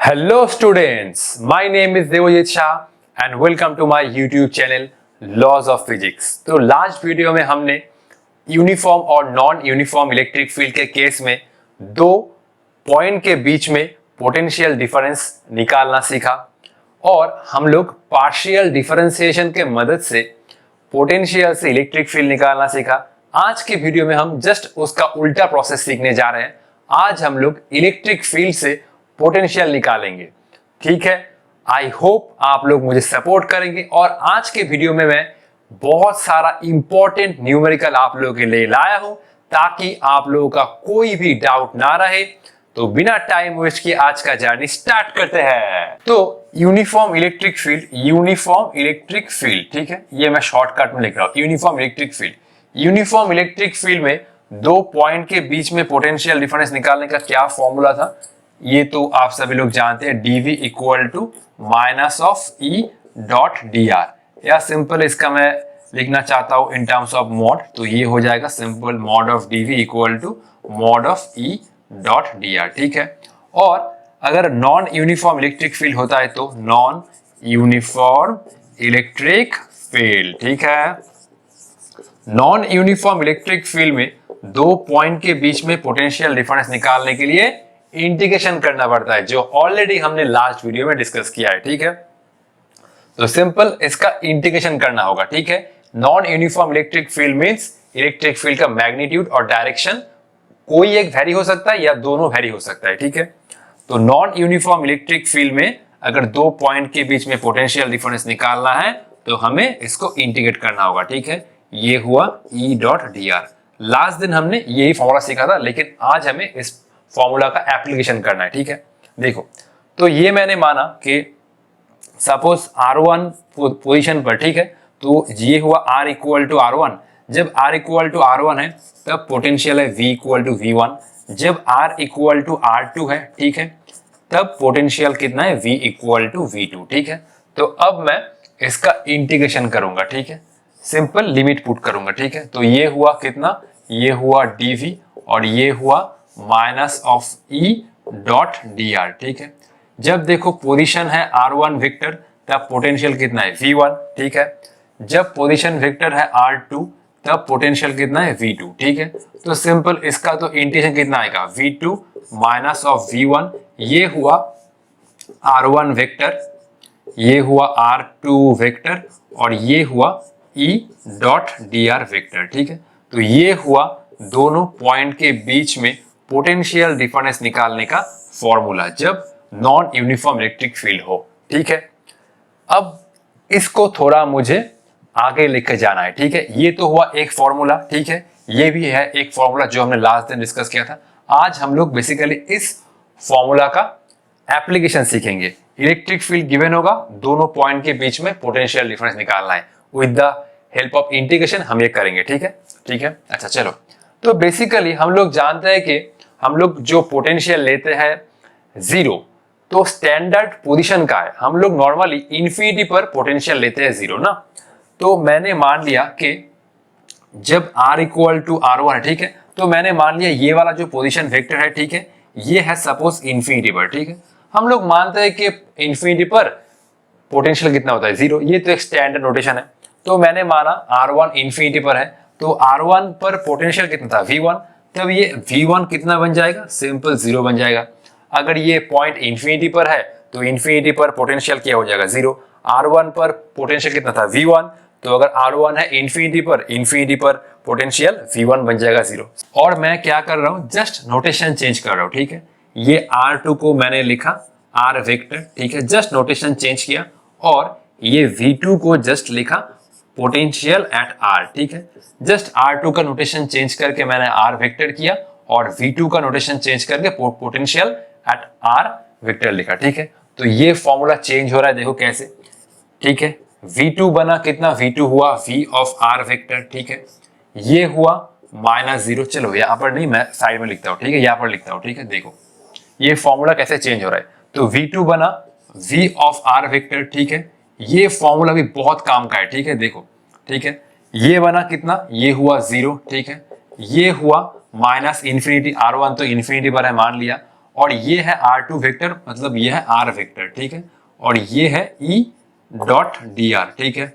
Hello students, my name is Devojit Shah and welcome to my YouTube channel Laws of Physics। तो last video में हमने uniform और non uniform electric field के case में दो point के बीच में पोटेंशियल डिफरेंस निकालना सीखा और हम लोग पार्शियल डिफरेंशिएशन के मदद से पोटेंशियल से इलेक्ट्रिक फील्ड निकालना सीखा। आज के वीडियो में हम जस्ट उसका उल्टा प्रोसेस सीखने जा रहे हैं। आज हम लोग इलेक्ट्रिक फील्ड से पोटेंशियल निकालेंगे, ठीक है। आई होप आप लोग मुझे सपोर्ट करेंगे और आज के वीडियो में मैं बहुत सारा इंपॉर्टेंट न्यूमेरिकल आप लोगों के लिए लाया हूं ताकि आप लोगों का कोई भी डाउट ना रहे। तो बिना टाइम वेस्ट किए आज का जर्नी स्टार्ट करते हैं। तो यूनिफॉर्म इलेक्ट्रिक फील्ड, ठीक है, ये मैं शॉर्टकट में लिख रहा हूं। यूनिफॉर्म इलेक्ट्रिक फील्ड में दो पॉइंट के बीच में पोटेंशियल डिफरेंस निकालने का क्या फॉर्मूला था, ये तो आप सभी लोग जानते हैं, dv equal to minus of E dot D R. या सिंपल इसका मैं लिखना चाहता हूं इन टर्म्स ऑफ मॉड, तो ये हो जाएगा simple mod of dv equal to mod of E dot D R, ठीक है। और अगर नॉन यूनिफॉर्म इलेक्ट्रिक फील्ड होता है तो नॉन यूनिफॉर्म इलेक्ट्रिक फील्ड, ठीक है। नॉन यूनिफॉर्म इलेक्ट्रिक फील्ड में दो पॉइंट के बीच में पोटेंशियल डिफरेंस निकालने के लिए इंटीग्रेशन करना पड़ता है, जो ऑलरेडी हमने लास्ट वीडियो में डिस्कस किया है, ठीक है। तो सिंपल इसका इंटीग्रेशन करना होगा, ठीक है। Non uniform electric field means electric field का मैग्नीट्यूड और डायरेक्शन कोई एक वेरी हो सकता है या दोनों वेरी हो सकता है, ठीक है। तो नॉन यूनिफॉर्म इलेक्ट्रिक फील्ड में अगर दो पॉइंट के बीच में पोटेंशियल डिफरेंस निकालना है तो हमें इसको इंटीग्रेट करना होगा, ठीक है। ये हुआ ई डॉट डी आर। लास्ट दिन हमने यही फॉर्मूला सीखा था, लेकिन आज हमें इस फॉर्मूला का एप्लीकेशन करना है, ठीक है। देखो, तो ये मैंने माना कि सपोज R1 पोजीशन पर, ठीक है, तो ये हुआ R इक्वल टू R1। जब R इक्वल टू R1 है तब पोटेंशियल है V इक्वल टू V1। जब R इक्वल टू R2 है, ठीक है, तब पोटेंशियल कितना है V इक्वल टू V2, ठीक है। तो अब मैं इसका इंटीग्रेशन करूंगा, ठीक है, सिंपल लिमिट पुट करूंगा, ठीक है। तो ये हुआ कितना, ये हुआ dV और ये हुआ minus of E dot D R, ठीक है। जब देखो पोजीशन है R1 वेक्टर तब पोटेंशियल कितना है V1, ठीक है। जब पोजीशन वेक्टर है R2 तब पोटेंशियल कितना है V2, ठीक है। तो सिंपल इसका तो इंटीग्रेशन कितना आएगा V2 माइनस ऑफ V1। ये हुआ R1 वेक्टर, ये हुआ R2 वेक्टर और ये हुआ E dot D are vector, ठीक है। तो ये हुआ दोनों पॉइंट के बीच में पोटेंशियल डिफरेंस निकालने का फॉर्मूला जब नॉन यूनिफॉर्म इलेक्ट्रिक फील्ड हो, ठीक है। अब इसको थोड़ा मुझे आगे लेकर जाना है, ठीक है। ये तो हुआ एक फॉर्मूला, ठीक है। ये भी है एक फॉर्मूला जो हमने लास्ट दिन डिस्कस किया था। आज हम लोग बेसिकली इस फॉर्मूला का एप्लीकेशन सीखेंगे। इलेक्ट्रिक फील्ड गिवन होगा, दोनों पॉइंट के बीच में पोटेंशियल डिफरेंस निकालना है। With the help of integration हम ये करेंगे, ठीक है, ठीक है। अच्छा चलो, तो बेसिकली हम लोग जानते हैं कि हम लोग जो पोटेंशियल लेते हैं जीरो, तो स्टैंडर्ड पोजीशन का है। हम लोग नॉर्मली इन्फिनिटी पर पोटेंशियल लेते हैं जीरो ना। तो मैंने मान लिया कि जब R इक्वल टू R1 है, ठीक है, तो मैंने मान लिया ये वाला जो पोजीशन वेक्टर है, ठीक है, ये है सपोज इन्फिनिटी पर, ठीक है। हम लोग मानते हैं कि इन्फिनिटी पर पोटेंशियल कितना होता है जीरो, ये तो एक स्टैंडर्ड नोटेशन है। तो मैंने माना R1 इन्फिनिटी पर है, तो R1 पर पोटेंशियल कितना था V1, तब ये V1 कितना बन जाएगा, सिंपल जीरो बन जाएगा। अगर ये पॉइंट इन्फिनिटी पर है तो इन्फिनिटी पर पोटेंशियल क्या हो जाएगा जीरो। R1 पर पोटेंशियल कितना था V1, तो अगर R1 है इन्फिनिटी पर पोटेंशियल V1 बन जाएगा जीरो। और मैं क्या कर रहा हूं, जस्ट नोटेशन चेंज कर रहा हूं, ठीक है। ये R2 को मैंने लिखा R वेक्टर, ठीक है, जस्ट नोटेशन चेंज किया। और ये V2 को जस्ट लिखा पोटेंशियल एट R, ठीक है। जस्ट R2 का नोटेशन चेंज करके मैंने R वेक्टर किया और V2 का नोटेशन चेंज करके पोटेंशियल एट R वेक्टर लिखा, ठीक है। तो ये फॉर्मूला चेंज हो रहा है, देखो कैसे, ठीक है। V2 बना कितना, V2 हुआ V ऑफ R वेक्टर, ठीक है। ये हुआ माइनस जीरो, चलो यहाँ पर नहीं, मैं साइड में लिखता हूँ, ठीक है, यहाँ पर लिखता हूँ, ठीक है। देखो ये फॉर्मूला कैसे चेंज हो रहा है। तो V2 बना V ऑफ R वेक्टर, ठीक है। ये फॉर्मूला भी बहुत काम का है, ठीक है, देखो, ठीक है। ये बना कितना, ये हुआ जीरो, ठीक है। ये हुआ माइनस इन्फिनिटी, R1 तो इन्फिनिटी पर है मान लिया, और ये है R2 वेक्टर, मतलब ये है R वेक्टर, ठीक है, और ये है E डॉट dr, ठीक है।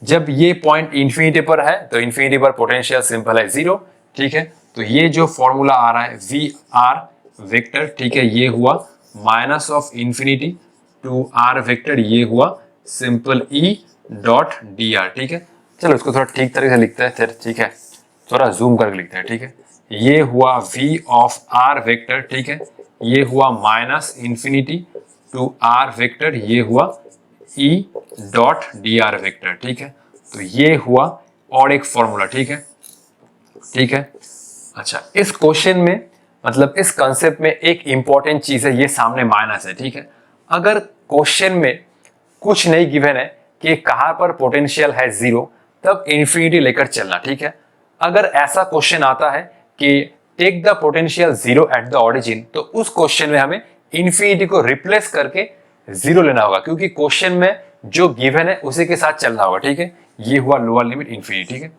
जब ये पॉइंट इंफिनिटी पर है तो इंफिनिटी पर पोटेंशियल सिंपल है 0, ठीक है। तो ये जो फॉर्मूला आ रहा है VR वेक्टर, ठीक है, ये हुआ minus of infinity to R vector, ये हुआ सिंपल E डॉट dr, ठीक है। चलो इसको थोड़ा ठीक तरीके से लिखते हैं फिर, ठीक है, थोड़ा जूम करके लिखते हैं, ठीक है। ये हुआ V ऑफ R वेक्टर, ठीक है, ये हुआ minus infinity to R vector, ये हुआ E डॉट dr वेक्टर, ठीक है। तो ये हुआ और एक फॉर्मूला, ठीक है, ठीक है। अच्छा, इस क्वेश्चन में मतलब इस कंसेप्ट में एक इंपॉर्टेंट चीज है, ये सामने माइनस है, ठीक है। अगर क्वेश्चन में कुछ नहीं गिवन है कि कहां पर पोटेंशियल है 0, तब इंफिनिटी लेकर चलना, ठीक है। अगर ऐसा क्वेश्चन आता है कि take the potential 0 at the origin, तो उस क्वेश्चन में हमें इंफिनिटी को रिप्लेस करके 0 लेना होगा, क्योंकि क्वेश्चन में जो गिवन है उसी के साथ चलना होगा, ठीक है। ये हुआ लोअर लिमिट इंफिनिटी, ठीक है।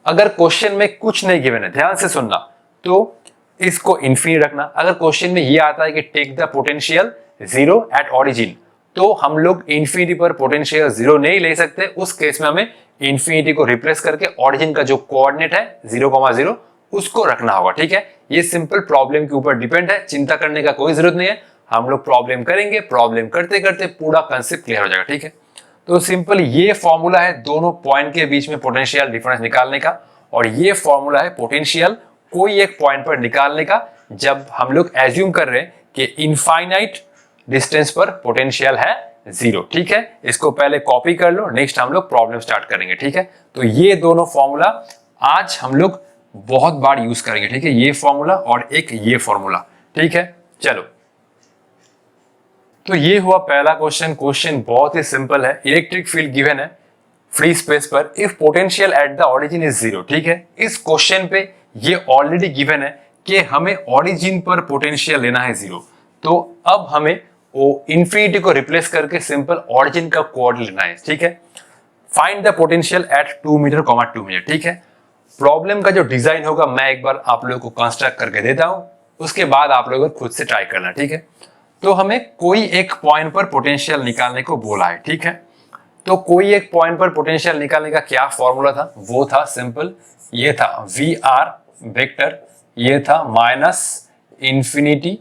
अगर क्वेश्चन में कुछ नहीं गिवन है, ध्यान से सुनना, तो इसको इंफिनिटी रखना। अगर क्वेश्चन में ये आता है कि take the potential 0 at origin, तो हम लोग इंफिनिटी पर पोटेंशियल 0 नहीं ले सकते। उस केस में हमें इंफिनिटी को रिप्लेस करके ऑरिजिन का जो कोऑर्डिनेट है 0,0 उसको रखना होगा, ठीक है। ये सिंपल प्रॉब्लम के ऊपर डिपेंड है, चिंता करने का कोई जरूरत नहीं है। हम लोग प्रॉब्लम करेंगे, प्रॉब्लम करते करते पूरा कंसेप्ट क्लियर हो जाएगा, ठीक है। तो सिंपल ये फॉर्मूला है दोनों पॉइंट के बीच में पोटेंशियल डिफरेंस निकालने का, और ये फॉर्मूला है पोटेंशियल कोई एक पॉइंट पर निकालने का, जब हम लोग एज्यूम कर रहे हैं कि इनफाइनाइट डिस्टेंस पर पोटेंशियल है 0, ठीक है। इसको पहले कॉपी कर लो, नेक्स्ट हम लोग प्रॉब्लम स्टार्ट करेंगे, ठीक है। तो ये दोनों फॉर्मूला आज हम लोग बहुत बार यूज करेंगे, ठीक है, ये फॉर्मूला और एक ये फॉर्मूला, ठीक है। चलो, तो ये हुआ पहला क्वेश्चन। क्वेश्चन बहुत ही सिंपल है, इलेक्ट्रिक फील्ड गिवन है फ्री स्पेस पर, if potential at the origin is 0, ठीक है। इस क्वेश्चन पे ये ऑलरेडी गिवन है कि हमें ऑरिजिन पर पोटेंशियल लेना है 0, तो अब हमें वो इंफिनिटी को रिप्लेस करके सिंपल ऑरिजिन का कोऑर्डिनेट लेना है, ठीक है। Find the potential at 2 metre, 2 metre, ठीक है। प्रॉब्लम का जो डिजाइन होगा मैं एक बार आप लोगों को कंस्ट्रक्ट करके देता हूं, उसके बाद आप लोगों को खुद से ट्राई करना, ठीक है। तो हमें कोई एक पॉइंट पर पोटेंशियल निकालने को बोला है, ठीक है। तो कोई एक पॉइंट पर पोटेंशियल निकालने का क्या फॉर्मूला था, वो था सिंपल, ये था VR वेक्टर, ये था minus infinity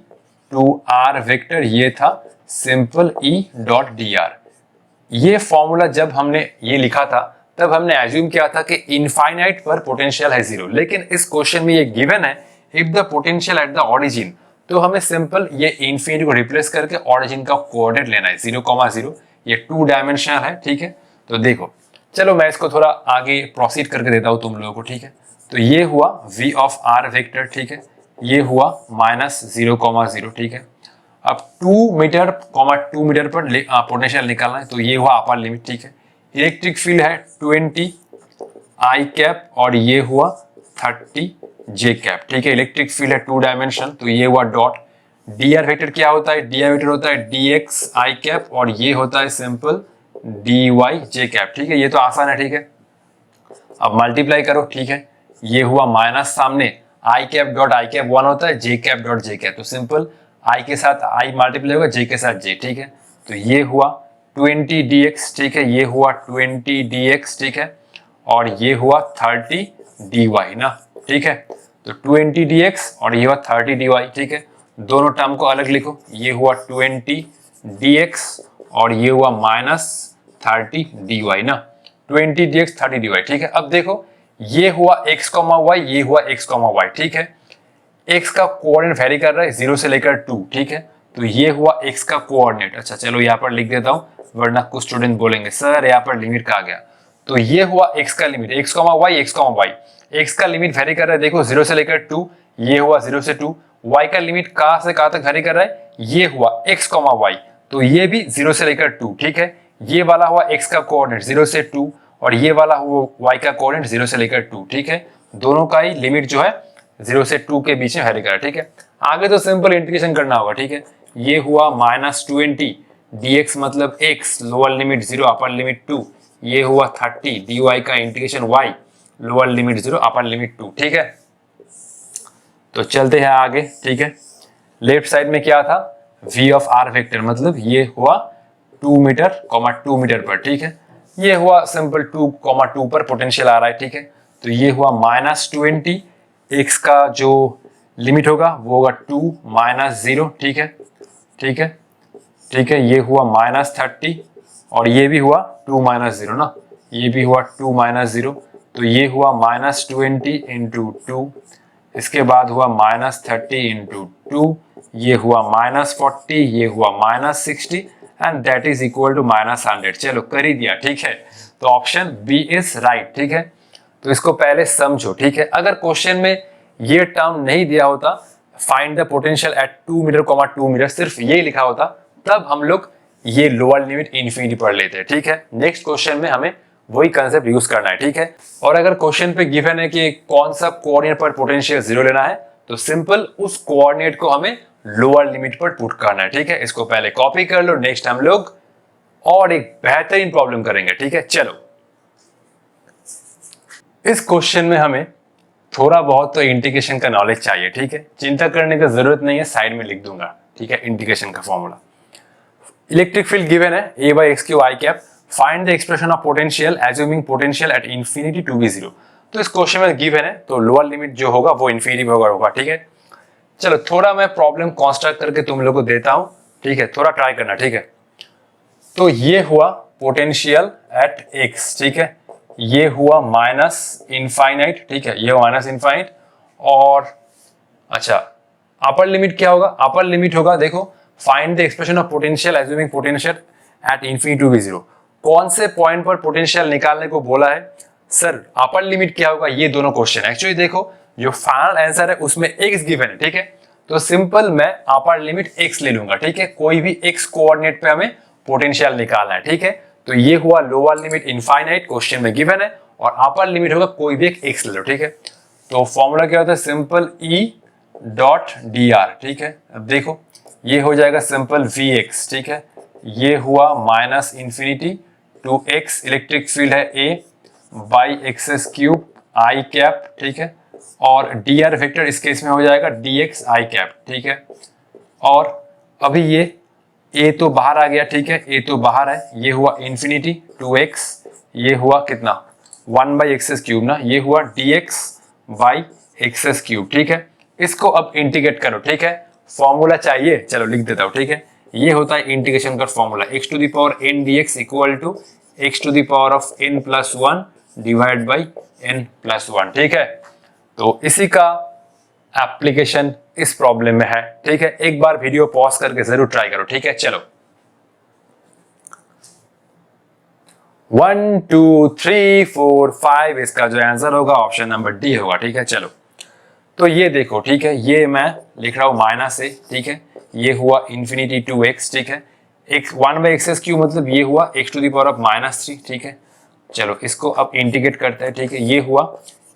to R vector, ये था सिंपल E डॉट dr। ये फॉर्मूला जब हमने ये लिखा था तब हमने एज्यूम किया था कि इनफाइनाइट पर पोटेंशियल है 0, लेकिन इस क्वेश्चन में ये गिवन है if the potential eight the origin, तो हमें सिंपल ये इंफिनिटी को रिप्लेस करके ऑरिजिन का कोऑर्डिनेट लेना है 0,0। ये 2 डायमेंशनल है, ठीक है। तो देखो, चलो मैं इसको थोड़ा आगे प्रोसीड करके देता हूं तुम लोगों को, ठीक है। तो ये हुआ V ऑफ R वेक्टर, ठीक है, ये हुआ माइनस 0,0, ठीक है। अब 2 मीटर, 2 मीटर पर पोटेंशियल निकालना है, तो ये हुआ अपर लिमिट, ठीक है। इलेक्ट्रिक फील्ड है 20 I कैप और ये हुआ 30 J कैप, ठीक है। इलेक्ट्रिक फील्ड है 2 डायमेंशन, तो ये हुआ डॉट। dr वेक्टर क्या होता है, dr वेक्टर होता है dx I कैप और ये होता है सिंपल dy J कैप, ठीक है। ये तो आसान है, ठीक है। अब मल्टीप्लाई करो, ठीक है। ये हुआ माइनस सामने, I cap dot I cap 1 होता है, J cap dot J cap, तो सिंपल I के साथ I मल्टीप्लाई होगा, J के साथ J, ठीक है। तो ये हुआ 20 dx, ठीक है, ये हुआ 20 dx, ठीक है, और ये हुआ 30 dy ना, ठीक है। तो 20 dx और ये हुआ 30 dy, ठीक है। दोनों टर्म को अलग लिखो, ये हुआ 20 dx और ये हुआ माइनस 30 dy ना, 20 dx 30 dy, ठीक है। अब देखो, ये हुआ x, y, ये हुआ x, y, ठीक है। x का कोऑर्डिनेट वेरी कर रहा है 0 से लेकर 2, ठीक है। तो ये हुआ x का कोऑर्डिनेट। अच्छा चलो यहाँ पर लिख देता हूं, वरना कुछ स्टूडेंट बोलेंगे सर यहाँ पर लिमिट कहाँ गया। तो ये हुआ x का लिमिट, x, y, x का लिमिट वेरी कर रहा है, देखो 0 से लेकर 2, ये हुआ 0 से 2। y का लिमिट कहां से कहां तक वेरी कर रहा है, ये हुआ x, y, तो ये भी 0 से लेकर 2, ठीक है। ये वाला हुआ x का कोऑर्डिनेट 0 से 2 और ये वाला हुआ y का कोऑर्डिनेट 0 से लेकर 2, ठीक है। दोनों का ही लिमिट जो है 0 से 2 के बीच में वेरी कर रहा है, ठीक है। आगे तो सिंपल इंटीग्रेशन करना होगा, ठीक है। ये हुआ माइनस 20 dx मतलब x, lower limit 0 upper limit 2, ये हुआ 30 dy का integration y, lower limit 0 upper limit 2, ठीक है। तो चलते हैं आगे, ठीक है। लेफ्ट साइड में क्या था, v ऑफ r वेक्टर, मतलब ये हुआ 2 मीटर 2 मीटर पर, ठीक है। ये हुआ सिंपल 2 पर पोटेंशियल आ रहा है, ठीक है। तो ये हुआ -20, x का जो लिमिट होगा वो होगा 2 -0, ठीक है, ठीक है, ठीक है। ये हुआ -30 और ये भी हुआ 2 -0 ना, ये भी हुआ 2 -0, तो ये हुआ -20 इंटू 2, इसके बाद हुआ -30 इंटू 2, ये हुआ -40, ये हुआ -60 and that is equal to -100। चलो कर ही दिया, ठीक है। तो ऑप्शन बी इज राइट, ठीक है। तो इसको पहले समझो, ठीक है। अगर क्वेश्चन में ये टर्म नहीं दिया होता, find the potential at 2 metre 2 metre, सिर्फ ये लिखा होता, तब हम लोग ये लोअर लिमिट इन्फिनिटी पढ़ लेते हैं, ठीक है। नेक्स्ट क्वेश्चन में हमें वही कंसेप्ट यूज करना है, ठीक है। और अगर क्वेश्चन पे गिवन है कि कौन सा कोऑर्डिनेट पर पोटेंशियल 0 लेना है, तो सिंपल उस कोऑर्डिनेट को हमें लोअर लिमिट पर पुट करना है, ठीक है। इसको पहले कॉपी कर लो, नेक्स्ट हम लोग और एक बेहतरीन प्रॉब्लम करेंगे, ठीक है। चलो, इस क्वेश्चन में हमें थोड़ा बहुत तो इंटीग्रेशन का नॉलेज चाहिए, ठीक है। चिंता करने की जरूरत नहीं है, साइड में लिख दूंगा, ठीक है, इंटीग्रेशन का फॉर्मूला। इलेक्ट्रिक फील्ड गिवन है a by x cube I cap, find the expression of potential assuming potential at infinity to be 0। तो इस क्वेश्चन में गिवन है, तो लोअर लिमिट जो होगा वो इंफिनिटी में होगा, ठीक है। चलो थोड़ा मैं प्रॉब्लम कंस्ट्रक्ट करके तुम लोगों को देता हूं, ठीक है, थोड़ा ट्राई करना, ठीक है। तो ये हुआ पोटेंशियल एट x, ठीक है, ये हुआ माइनस इनफाइनाइट, ठीक है, ये माइनस इनफाइनाइट। और अच्छा, अपर लिमिट क्या होगा, अपर लिमिट होगा, देखो, find the expression of potential assuming potential at infinity to be 0। कौन से पॉइंट पर पोटेंशियल निकालने को बोला है सर, अपर लिमिट क्या होगा, ये दोनों क्वेश्चन। एक्चुअली देखो, जो फाइनल आंसर है उसमें x गिवन है, ठीक है। तो सिंपल मैं अपर लिमिट x ले लूंगा, ठीक है। कोई भी x कोऑर्डिनेट पे हमें पोटेंशियल निकालना है, ठीक है। तो ये हुआ लोअर लिमिट इनफाइनाइट, क्वेश्चन में गिवन है, और अपर लिमिट होगा कोई भी एक x ले लो, ठीक है। तो फॉर्मूला क्या होता है, सिंपल E डॉट dr, ठीक है। अब देखो, ये हो जाएगा सिंपल Vx, ठीक है। ये हुआ minus infinity to x, electric field है A by X cube I cap, ठीक है। और dr वेक्टर इस केस में हो जाएगा dx आई कैप, ठीक है। और अभी ये a तो बाहर आ गया, ठीक है, a तो बाहर है, ये हुआ इंफिनिटी टू x, ये हुआ कितना 1 बाई एक्सेस क्यूब ना, ये हुआ dx बाई एक्सेस क्यूब, ठीक है। इसको अब इंटीग्रेट करो, ठीक है। फॉर्मूला चाहिए, चलो लिख देता हूं, ठीक है। ये होता है इंटीग्रेशन का formula, x to the power n dx equal to x to the power of n plus 1 divide by n plus 1, ठीक है। तो इसी का एप्लीकेशन इस प्रॉब्लम में है, ठीक है। एक बार वीडियो पॉज करके जरूर ट्राई करो, ठीक है। चलो 1 2 3 4 5, इसका जो आंसर होगा ऑप्शन नंबर डी होगा, ठीक है। चलो, तो ये देखो, ठीक है, ये मैं लिख रहा हूं माइनस ए, ठीक है, ये हुआ इंफिनिटी टू एक्स, ठीक है, x 1 बाई एक्सेस क्यू, मतलब ये हुआ x to the power of -3, ठीक है। चलो इसको अब इंटीग्रेट करते हैं, ठीक है। ये हुआ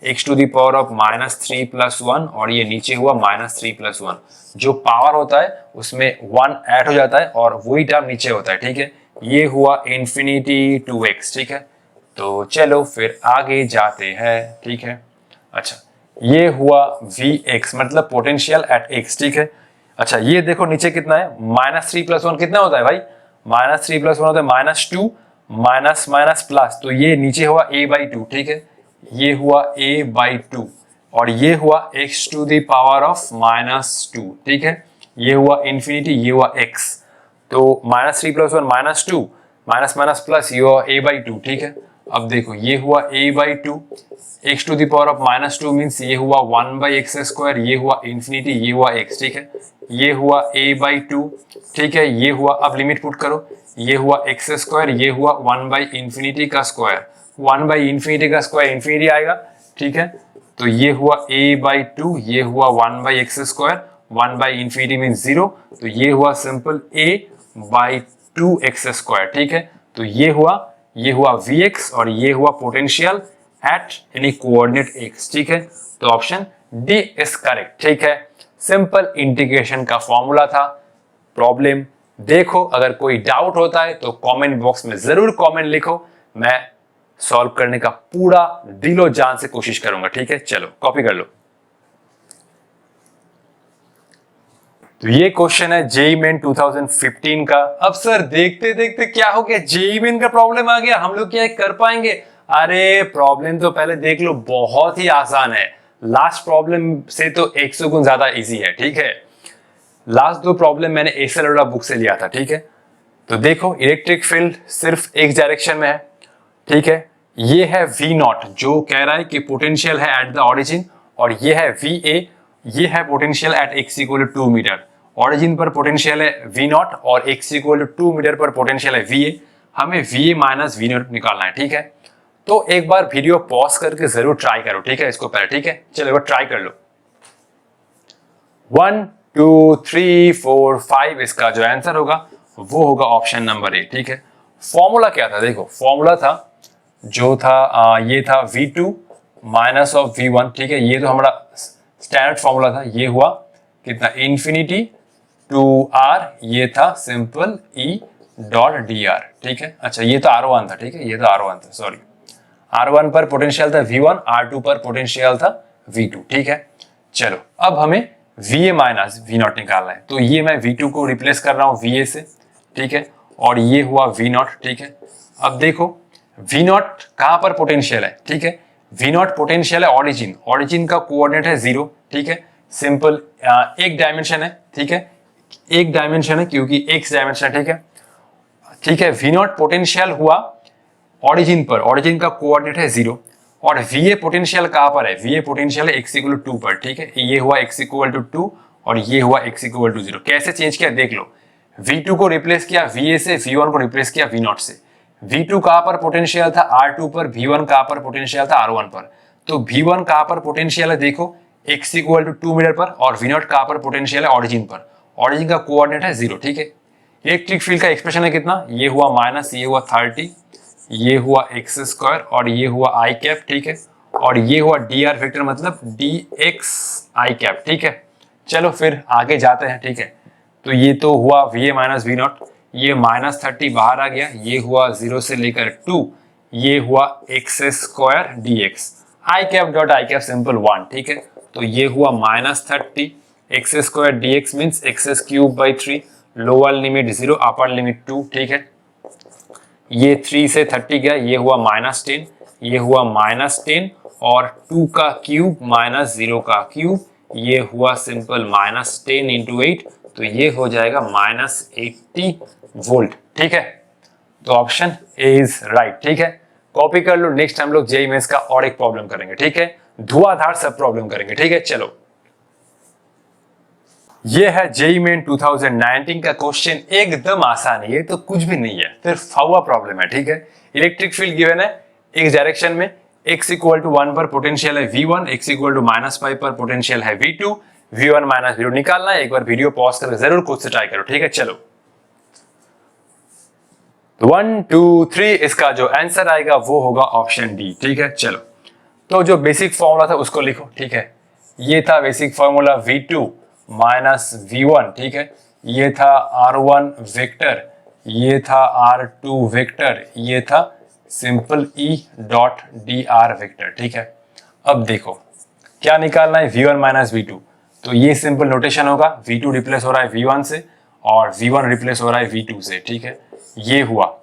x to the power of -3 plus 1, और ये नीचे हुआ -3 प्लस 1। जो पावर होता है उसमें 1 ऐड हो जाता है और वही टर्म नीचे होता है, ठीक है। ये हुआ इंफिनिटी टू एक्स, ठीक है। तो चलो फिर आगे जाते हैं, ठीक है। अच्छा, ये हुआ Vx, मतलब पोटेंशियल एट x, ठीक है। अच्छा, ये देखो नीचे कितना है, -3 प्लस 1 कितना होता है भाई, -3 प्लस 1 होता है -2, माइनस माइनस प्लस, तो ये नीचे हुआ a बाई 2, ठीक है। ये हुआ a बाई 2, और ये हुआ x to the power of -2, ठीक है। ये हुआ इंफिनिटी, ये हुआ x, तो -3 प्लस 1 -2, माइनस माइनस प्लस, ये हुआ a बाई 2, ठीक है। अब देखो, ये हुआ a by 2, x to the power of -2 means ये हुआ 1 बाई एक्स स्क्वायर, ये हुआ इंफिनिटी, ये हुआ x, ठीक है। ये हुआ a बाई 2, ठीक है। ये हुआ, अब लिमिट पुट करो, ये हुआ एक्स स्क्वायर, ये हुआ 1 बाई इंफिनिटी का स्क्वायर, 1 बाई इंफिनिटी का स्क्वायर इंफिनिटी आएगा, ठीक है। तो ये हुआ a बाई 2, ये हुआ 1 by x square, 1 by infinity means 0, तो ये हुआ simple a by 2 x square, ठीक है। तो ये हुआ Vx, और ये हुआ potential at any coordinate x, ठीक है। तो ऑप्शन डी इज करेक्ट, ठीक है। सिंपल इंटीग्रेशन का फॉर्मूला था। प्रॉब्लम देखो, अगर कोई डाउट होता है तो कमेंट बॉक्स में जरूर कमेंट लिखो, मैं सॉल्व करने का पूरा दिलो जान से कोशिश करूंगा, ठीक है। चलो कॉपी कर लो। तो ये क्वेश्चन है जेईई मेन 2015 का। अब सर देखते देखते क्या हो गया, जेईई मेन का प्रॉब्लम आ गया, हम लोग क्या कर पाएंगे? अरे प्रॉब्लम तो पहले देख लो, बहुत ही आसान है। लास्ट प्रॉब्लम से तो 100 गुना ज्यादा इजी है, ठीक है। लास्ट दो प्रॉब्लम मैंने एसएल अरोड़ा बुक से लिया था, ठीक है। तो देखो इलेक्ट्रिक फील्ड सिर्फ एक डायरेक्शन में है, ठीक है। ये है V नॉट जो कह रहा है कि पोटेंशियल है एट द ऑरिजिन, और ये है VA, ये है potential at x equal to 2 metre. Origin पर पोटेंशियल है V नॉट और x इक्वल टू 2 मीटर पर पोटेंशियल है VA। हमें VA माइनस V नॉट निकालना है, ठीक है। तो एक बार वीडियो पॉज करके जरूर ट्राई करो, ठीक है, इसको पहले, ठीक है। चलो एक बार ट्राई कर लो। 1 2 3 4 5 इसका जो आंसर होगा वो होगा ऑप्शन नंबर ए, ठीक है। फॉर्मूला क्या था? देखो फॉर्मूला था जो था ये था V2 माइनस ऑफ V1, ठीक है। ये तो हमारा स्टैंडर्ड फॉर्मूला था। ये हुआ कितना, इन्फिनिटी टू R, ये था सिंपल E डॉट dr, ठीक है। अच्छा ये तो R1 था, ठीक है, ये तो R1 था, सॉरी। R1 पर पोटेंशियल था V1, R2 पर पोटेंशियल था V2, ठीक है। चलो अब हमें VA माइनस V नॉट निकालना है। तो ये मैं V2 को रिप्लेस कर रहा हूं VA से, ठीक है, और ये हुआ V नॉट, ठीक है। अब देखो V नॉट कहां पर पोटेंशियल है, ठीक है। V नॉट पोटेंशियल है ऑरिजिन, ऑरिजिन का कोऑर्डिनेट है 0, ठीक है। सिंपल एक डायमेंशन है, ठीक है, एक डायमेंशन है क्योंकि x डायमेंशन है, ठीक है, ठीक है। V नॉट पोटेंशियल हुआ ऑरिजिन पर, ऑरिजिन का कोऑर्डिनेट है 0, और VA पोटेंशियल कहां पर है? VA पोटेंशियल है x इक्वल टू 2 पर, ठीक है। ये हुआ x इक्वल टू 2 और ये हुआ x इक्वल टू 0। कैसे चेंज किया देख लो, V2 को रिप्लेस किया VA से, V1 को रिप्लेस किया V नॉट से। V2 कहां पर पोटेंशियल था? R2 पर। V1 कहां पर पोटेंशियल था? R1 पर। तो V1 कहां पर पोटेंशियल है? देखो x इक्वल टू 2 मीटर पर, और V नॉट कहां पर पोटेंशियल है? ऑरिजिन पर। ऑरिजिन का कोऑर्डिनेट है 0, ठीक है। इलेक्ट्रिक फील्ड का एक्सप्रेशन है कितना? ये हुआ माइनस, ये हुआ 30, ये हुआ x स्क्वायर और ये हुआ i कैप, ठीक है, और ये हुआ dr वेक्टर मतलब dx i कैप, ठीक है। चलो फिर आगे जाते हैं, ठीक है। तो ये तो हुआ VA माइनस V नॉट, ये माइनस 30 बाहर आ गया, ये हुआ 0 से लेकर 2, ये हुआ x square dx, i cap dot i cap simple 1, ठीक है। तो ये हुआ minus 30 x square dx means x cube by 3, lower limit 0 upper limit 2, ठीक है। ये 3 से 30 गया, ये हुआ माइनस 10, ये हुआ माइनस 10, और 2 का क्यूब माइनस 0 का क्यूब, ये हुआ सिंपल माइनस 10 इंटू 8, तो ये हो जाएगा माइनस 80 वोल्ट, ठीक है। तो ऑप्शन ए इज राइट, ठीक है। कॉपी कर लो। नेक्स्ट हम लोग जेईई मेंस का और एक प्रॉब्लम करेंगे, ठीक है, धुआंधार सब प्रॉब्लम करेंगे, ठीक है। चलो ये है जेईई मेन 2019 का क्वेश्चन, एकदम आसान है, ये तो कुछ भी नहीं है, सिर्फ फाउआ प्रॉब्लम है, ठीक है। इलेक्ट्रिक फील्ड गिवन है एक डायरेक्शन में, x इक्वल टू 1 पर पोटेंशियल है V1, x equal to minus 5 पर पोटेंशियल है V2, V1 माइनस V2 निकालना है। एक बार वीडियो पॉज करके जरूर खुद से ट्राई करो, ठीक है। चलो 1 2 3 इसका जो आंसर आएगा वो होगा ऑप्शन डी, ठीक है। चलो तो जो बेसिक फॉर्मूला था उसको लिखो, ठीक है। ये था basic formula V2 minus V1, ठीक है। ये था R1 वेक्टर, ये था R2 वेक्टर, ये था simple E dot dr vector, ठीक है। अब देखो क्या निकालना है, V1 माइनस V2। तो ये सिंपल नोटेशन होगा, V2 रिप्लेस हो रहा है V1 से और V1 रिप्लेस हो रहा है V2 से, ठीक है। ये हुआ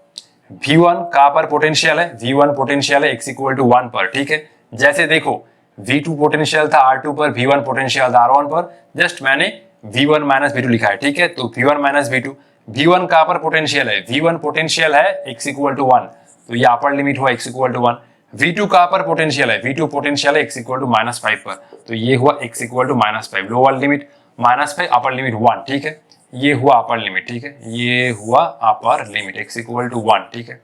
V1 कहां पर पोटेंशियल है? V1 पोटेंशियल है x इक्वल टू 1 पर, ठीक है। जैसे देखो V2 पोटेंशियल था R2 पर, V1 पोटेंशियल था R1 पर, जस्ट मैंने V1 माइनस V2 लिखा है, ठीक है। तो V1 माइनस V2, V1 कहां पर पोटेंशियल है? V1 पोटेंशियल है x इक्वल टू 1, तो ये अपर लिमिट हुआ x इक्वल टू 1। V2 कहां पर पोटेंशियल है? V2 पोटेंशियल है x इक्वल टू माइनस 5 पर, तो ये हुआ x equal to minus 5, lower limit minus 5, upper limit 1, ठीक है। ये हुआ अपर लिमिट, ठीक है, ये हुआ upper limit x equal to 1, ठीक है।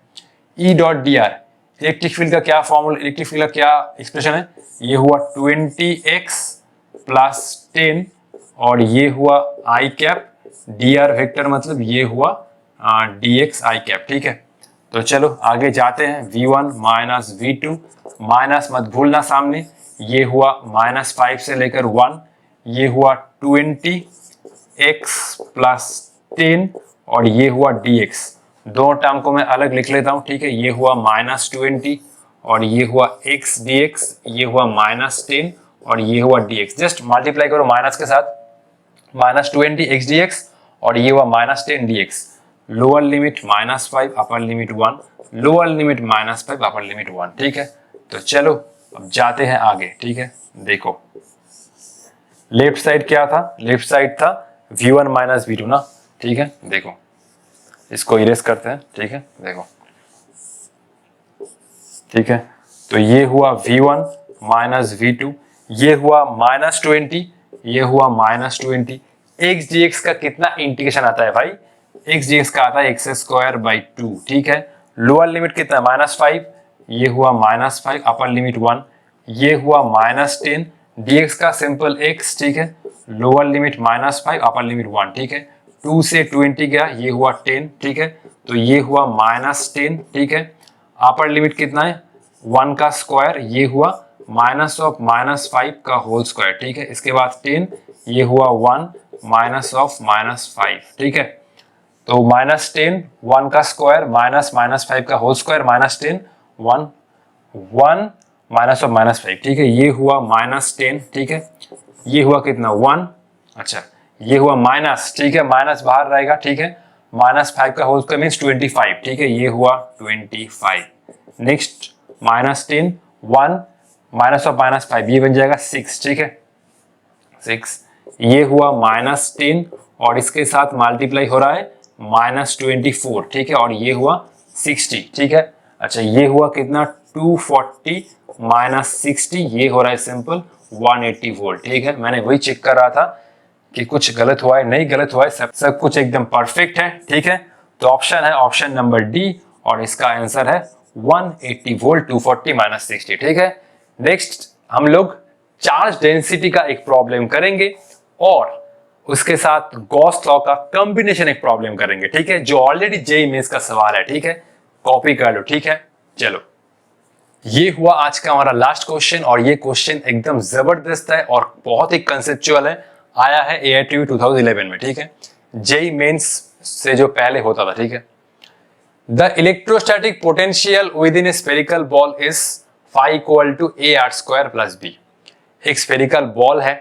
E dot dr, electric field का क्या फॉर्मूला, इलेक्ट्रिक फील्ड का क्या एक्सप्रेशन है? ये हुआ 20x प्लस 10 और ये हुआ i कैप dr वेक्टर मतलब ये हुआ dx i कैप, ठीक है। तो चलो आगे जाते हैं। V1 माइनस V2, माइनस मत भूलना सामने, ये हुआ माइनस 5 से लेकर 1, ये हुआ 20x प्लस 10 और ये हुआ dx। दो टर्म को मैं अलग लिख लेता हूं, ठीक है। ये हुआ माइनस 20 और ये हुआ x dx, ये हुआ माइनस 10 और ये हुआ dx। जस्ट मल्टीप्लाई करो माइनस के साथ, -20 एक्स डी एक्स, और ये हुआ -10 dx। Lower limit -5, upper limit 1, lower limit -5, upper limit 1। ठीक है, तो चलो अब जाते हैं आगे। ठीक है, देखो लेफ्ट साइड क्या था, लेफ्ट साइड था v1 माइनस v2 ना। ठीक है, देखो इसको इरेज करते हैं। ठीक है, देखो, ठीक है, तो ये हुआ v1 माइनस v2, ये हुआ -20, ये हुआ -20। एक्स डी एक्स का कितना इंटीग्रेशन आता है भाई, एक्स डी एक्स का आता है x² 2। ठीक है, लोअर लिमिट कितना -5, ये हुआ -5, अपर लिमिट 1, ये हुआ -10 dx का सिंपल x। ठीक है, लोअर लिमिट -5, अपर लिमिट 1। ठीक है, 2 से 20 गया, ये हुआ 10। ठीक है, तो ये हुआ -10। ठीक है, अपर लिमिट कितना है 1 का स्क्वायर, ये हुआ -5 का होल स्क्वायर। ठीक है, इसके बाद 10, ये हुआ 1 -5। ठीक है, तो -10 1 का स्क्वायर -5 का होल स्क्वायर -10 1 1 -5। ठीक है, ये हुआ -10। ठीक है, ये हुआ कितना 1, अच्छा ये हुआ माइनस। ठीक है, माइनस बाहर रहेगा। ठीक है, -5 का होल स्क्वायर मीन्स 25। ठीक है, ये हुआ 25। नेक्स्ट -10 1 -5, ये बन जाएगा 6। ठीक है, 6, ये हुआ -10 और इसके साथ मल्टीप्लाई हो रहा है -24। ठीक है, और ये हुआ 60। ठीक है, अच्छा ये हुआ कितना 240 -60, ये हो रहा है सिंपल 180 वोल्ट। ठीक है, मैंने वही चेक कर रहा था कि कुछ गलत हुआ है, नहीं गलत हुआ है, सब कुछ एकदम परफेक्ट है। ठीक है, तो ऑप्शन है ऑप्शन नंबर डी और इसका आंसर है 180 वोल्ट 240 -60। ठीक है, नेक्स्ट हम लोग चार्ज डेंसिटी का एक प्रॉब्लम करेंगे और उसके साथ गॉस लॉ का कॉम्बिनेशन एक प्रॉब्लम करेंगे। ठीक है, जो ऑलरेडी जेईई मेंस का सवाल है। ठीक है, कॉपी कर लो। ठीक है, चलो ये हुआ आज का हमारा लास्ट क्वेश्चन और ये क्वेश्चन एकदम जबरदस्त है और बहुत ही कंसेप्चुअल है, आया है AITV 2011 में। ठीक है, जेईई मेंस से जो पहले होता था। ठीक है, the electrostatic potential with in A spherical ball is phi = AR² + B। एक स्फेरिकल बॉल है,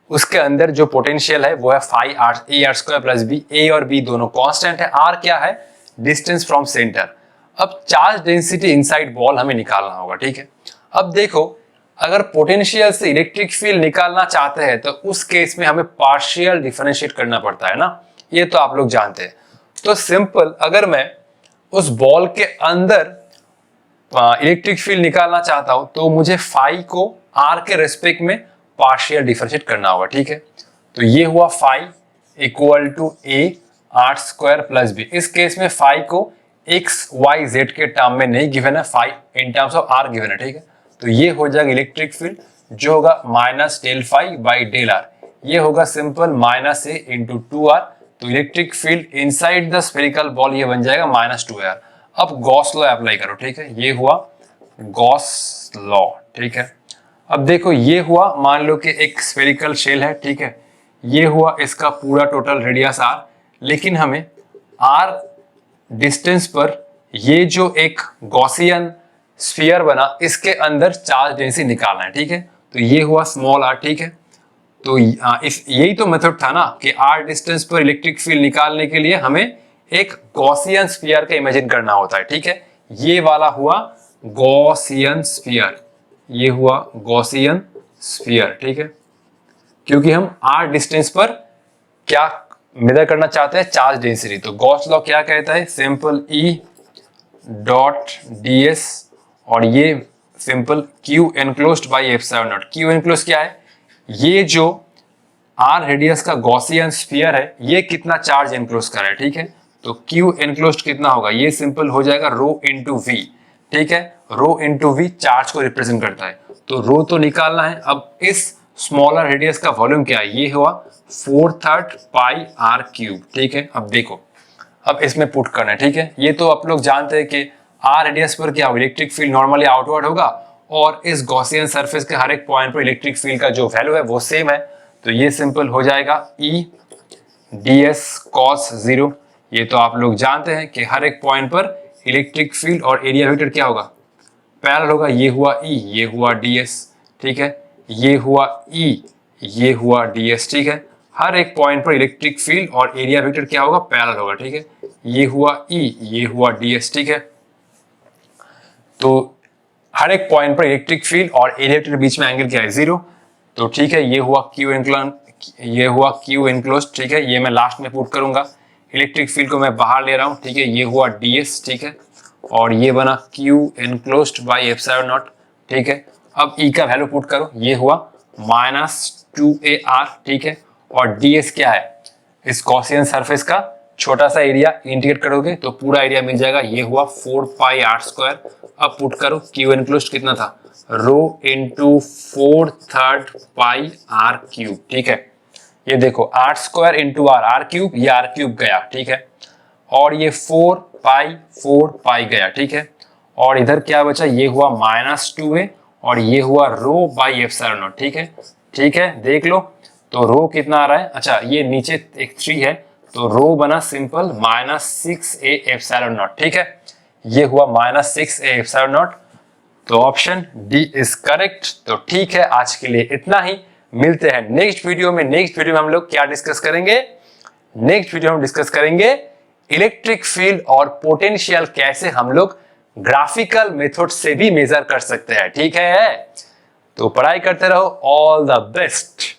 उसके अंदर जो पोटेंशियल है वो है phi AR² + B। A और B दोनों कांस्टेंट है, R क्या है, डिस्टेंस फ्रॉम सेंटर। अब चार्ज डेंसिटी इनसाइड बॉल हमें निकालना होगा। ठीक है, अब देखो अगर पोटेंशियल से इलेक्ट्रिक फील्ड निकालना चाहते हैं तो उस केस में हमें पार्शियल डिफरेंशिएट करना पड़ता है ना, ये तो आप लोग जानते हैं। तो सिंपल अगर मैं उस बॉल के अंदर इलेक्ट्रिक फील्ड निकालना चाहता हूं तो मुझे फाई को आर के रेस्पेक्ट में पार्शियल डिफरेंशिएट करना होगा। ठीक है, तो ये हुआ फाई = AR² + B। इस केस में फाई को एक्स वाई जेड के टर्म में नहीं गिवन है, phi in terms of R given है। ठीक है, तो ये हो जाएगा इलेक्ट्रिक फील्ड जो होगा -del∅/del r। ये होगा सिंपल -A × 2r। तो electric field inside the spherical ball ये बन जाएगा -2r। अब गॉस लॉ अप्लाई करो। ठीक है, ये हुआ गॉस लॉ। ठीक है, अब देखो ये हुआ, मान लो कि एक स्फेरिकल शेल है। ठीक है, ये हुआ इसका पूरा टोटल रेडियस r, लेकिन हमें r डिस्टेंस पर ये जो एक गॉसियन स्फीयर बना इसके अंदर चार्ज डेंसिटी निकालना है। ठीक है, तो ये हुआ स्मॉल r। ठीक है, तो यही तो मेथड था ना कि r डिस्टेंस पर इलेक्ट्रिक फील्ड निकालने के लिए हमें एक गॉसियन स्फीयर का इमेजिन करना होता है। ठीक है, ये वाला हुआ गॉसियन स्फीयर, ये हुआ गॉसियन स्फीयर। ठीक है, क्योंकि हम r डिस्टेंस पर क्या मेजर करना चाहते हैं, चार्ज डेंसिटी। तो गॉस लॉ क्या कहता है, सिंपल E.ds और ये simple Q enclosed/ε0। Q enclosed क्या है, ये जो R रेडियस का गॉसियन स्फीयर है ये कितना चार्ज एनक्लोज कर रहा है। ठीक है, तो Q enclosed कितना होगा, ये सिंपल हो जाएगा ρ×v। ठीक है, ρ×v चार्ज को रिप्रेजेंट करता है, तो रो तो निकालना है। अब इस स्मॉलर रेडियस का वॉल्यूम क्या है, ये हुआ 4/3 πr³। ठीक है, अब देखो अब इसमें पुट करना है। ठीक है, ये तो आप लोग जानते हैं कि r रेडियस पर क्या इलेक्ट्रिक फील्ड नॉर्मली आउटवर्ड होगा और इस गॉसियन सरफेस के हर एक पॉइंट पर इलेक्ट्रिक फील्ड का जो वैल्यू है वो सेम है। तो ये सिंपल हो जाएगा E/ds cos 0। ये तो आप लोग जानते हैं कि हर एक पॉइंट पर इलेक्ट्रिक फील्ड और एरिया वेक्टर क्या होगा, पैरेलल होगा। ये हुआ E, ये हुआ ds। ठीक है, ये हुआ E, ये हुआ ds। ठीक है, हर एक पॉइंट पर इलेक्ट्रिक फील्ड और एरिया वेक्टर क्या होगा, पैरेलल होगा, ठीक है। ये हुआ E, ये हुआ ds, ठीक है। तो हर एक पॉइंट पर इलेक्ट्रिक फील्ड और एरिया वेक्टर के बीच में एंगल क्या है, 0। तो ठीक है, ये हुआ Q इनक्लोज, ठीक है। ये मैं लास्ट में पुट करूंगा, इलेक्ट्रिक फील्ड को मैं बाहर ले रहा हूं, ठीक है। ये हुआ ds, ठीक है। और ये बना Q enclosed by epsilon not, ठीक है। अब E का वैल्यू पुट करो, ये हुआ -2ar, ठीक है। और ds क्या है, इस गॉसियन सरफेस का छोटा सा एरिया, इंटीग्रेट करोगे तो पूरा एरिया मिल जाएगा, ये हुआ 4πr²। अब पुट करो, Q इनक्लोज्ड कितना था, रो इंटू 4/3πr³, ठीक है। ये देखो r² इंटू r³ ये r³ गया, ठीक है। और ये 4π गया, ठीक है। और इधर क्या बचा, ये हुआ -2a और ये हुआ रो बाई एप्सिलॉन नॉट, ठीक है। ठीक है, देख लो तो रो कितना आ रहा है, अच्छा ये नीचे एक 3 है तो रो बना सिंपल -6a एप्सिलॉन नॉट, ठीक है। ये हुआ -6a एप्सिलॉन नॉट, तो ऑप्शन डी इज करेक्ट। तो ठीक है, आज के लिए इतना ही, मिलते हैं नेक्स्ट वीडियो में। नेक्स्ट वीडियो में हम लोग क्या डिस्कस करेंगे, नेक्स्ट वीडियो में डिस्कस करेंगे इलेक्ट्रिक फील्ड और पोटेंशियल कैसे हम लोग ग्राफिकल मेथड से भी मेजर कर सकते हैं, ठीक है। तो पढ़ाई करते रहो, ऑल द बेस्ट।